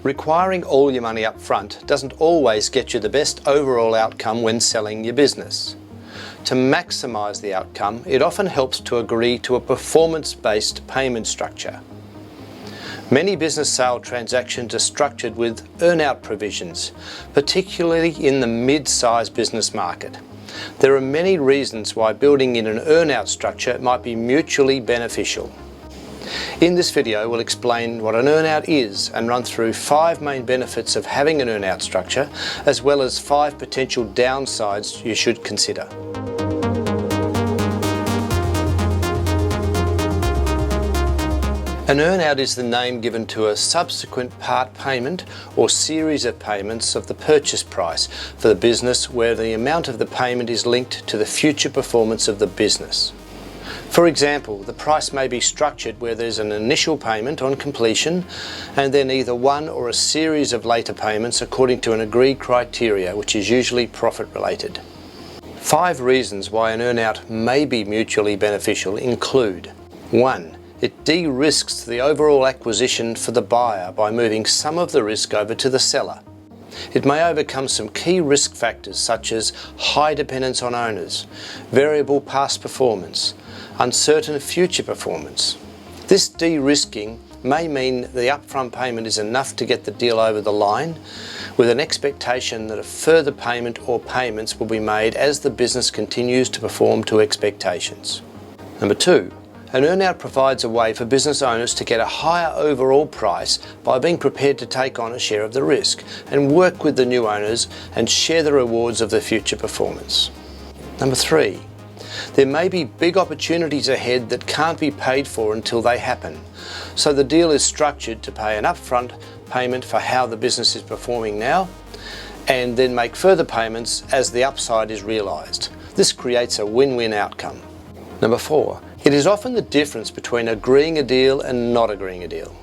Requiring all your money up front doesn't always get you the best overall outcome when selling your business. To maximise the outcome, it often helps to agree to a performance-based payment structure. Many business sale transactions are structured with earnout provisions, particularly in the mid-sized business market. There are many reasons why building in an earnout structure might be mutually beneficial. In this video, we'll explain what an earnout is and run through 5 main benefits of having an earnout structure, as well as 5 potential downsides you should consider. An earnout is the name given to a subsequent part payment or series of payments of the purchase price for the business where the amount of the payment is linked to the future performance of the business. For example, the price may be structured where there's an initial payment on completion and then either one or a series of later payments according to an agreed criteria, which is usually profit related. 5 reasons why an earnout may be mutually beneficial include: 1. It de-risks the overall acquisition for the buyer by moving some of the risk over to the seller. It may overcome some key risk factors such as high dependence on owners, variable past performance, uncertain future performance. This de-risking may mean the upfront payment is enough to get the deal over the line, with an expectation that a further payment or payments will be made as the business continues to perform to expectations. Number 2. An earnout provides a way for business owners to get a higher overall price by being prepared to take on a share of the risk and work with the new owners and share the rewards of their future performance. Number 3. There may be big opportunities ahead that can't be paid for until they happen, so the deal is structured to pay an upfront payment for how the business is performing now and then make further payments as the upside is realised. This creates a win-win outcome. Number 4. It is often the difference between agreeing a deal and not agreeing a deal.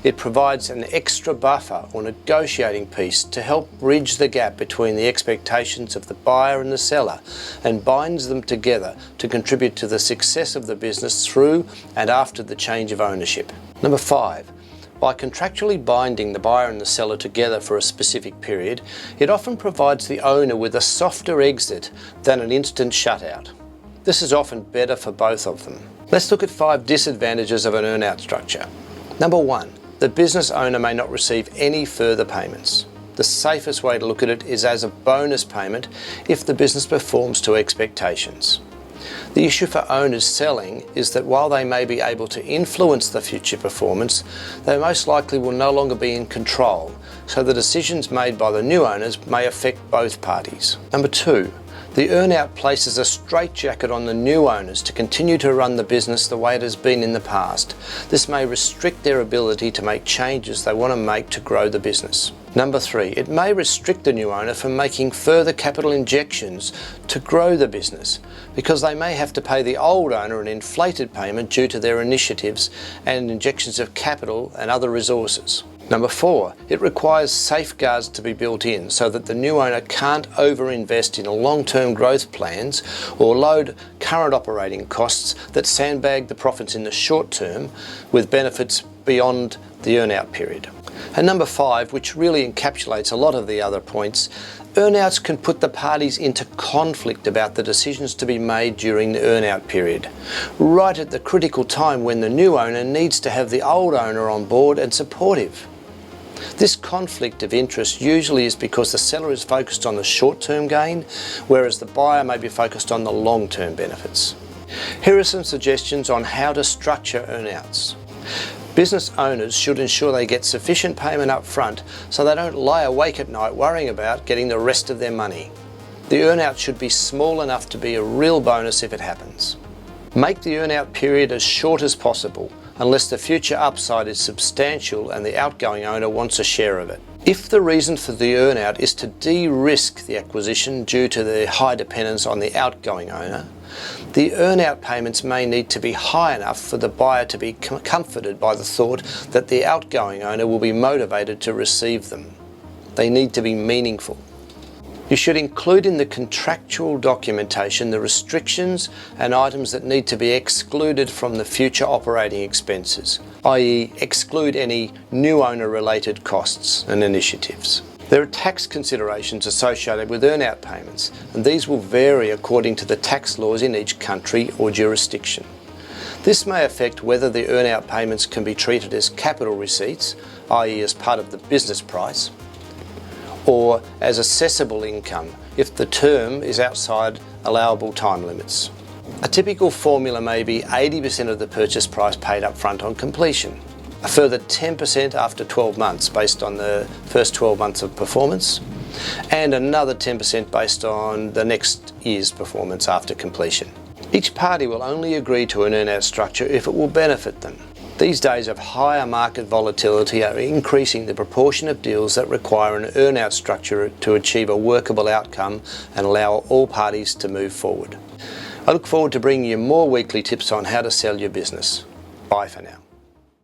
It provides an extra buffer or negotiating piece to help bridge the gap between the expectations of the buyer and the seller and binds them together to contribute to the success of the business through and after the change of ownership. Number 5. By contractually binding the buyer and the seller together for a specific period, it often provides the owner with a softer exit than an instant shutout. This is often better for both of them. Let's look at 5 disadvantages of an earnout structure. Number 1. The business owner may not receive any further payments. The safest way to look at it is as a bonus payment if the business performs to expectations. The issue for owners selling is that while they may be able to influence the future performance, they most likely will no longer be in control, so the decisions made by the new owners may affect both parties. Number 2. The earnout places a straitjacket on the new owners to continue to run the business the way it has been in the past. This may restrict their ability to make changes they want to make to grow the business. Number 3. It may restrict the new owner from making further capital injections to grow the business, because they may have to pay the old owner an inflated payment due to their initiatives and injections of capital and other resources. Number 4. It requires safeguards to be built in so that the new owner can't overinvest in long-term growth plans or load current operating costs that sandbag the profits in the short term with benefits beyond the earnout period. And number 5, which really encapsulates a lot of the other points, earnouts can put the parties into conflict about the decisions to be made during the earnout period, right at the critical time when the new owner needs to have the old owner on board and supportive. This conflict of interest usually is because the seller is focused on the short-term gain, whereas the buyer may be focused on the long-term benefits. Here are some suggestions on how to structure earnouts. Business owners should ensure they get sufficient payment up front so they don't lie awake at night worrying about getting the rest of their money. The earnout should be small enough to be a real bonus if it happens. Make the earnout period as short as possible, unless the future upside is substantial and the outgoing owner wants a share of it. If the reason for the earnout is to de-risk the acquisition due to the high dependence on the outgoing owner, the earnout payments may need to be high enough for the buyer to be comforted by the thought that the outgoing owner will be motivated to receive them. They need to be meaningful. You should include in the contractual documentation the restrictions and items that need to be excluded from the future operating expenses, i.e. exclude any new owner related costs and initiatives. There are tax considerations associated with earnout payments, and these will vary according to the tax laws in each country or jurisdiction. This may affect whether the earnout payments can be treated as capital receipts, i.e. as part of the business price, or as assessable income if the term is outside allowable time limits. A typical formula may be 80% of the purchase price paid up front on completion, a further 10% after 12 months based on the first 12 months of performance, and another 10% based on the next year's performance after completion. Each party will only agree to an earnout structure if it will benefit them. These days of higher market volatility are increasing the proportion of deals that require an earnout structure to achieve a workable outcome and allow all parties to move forward. I look forward to bringing you more weekly tips on how to sell your business. Bye for now.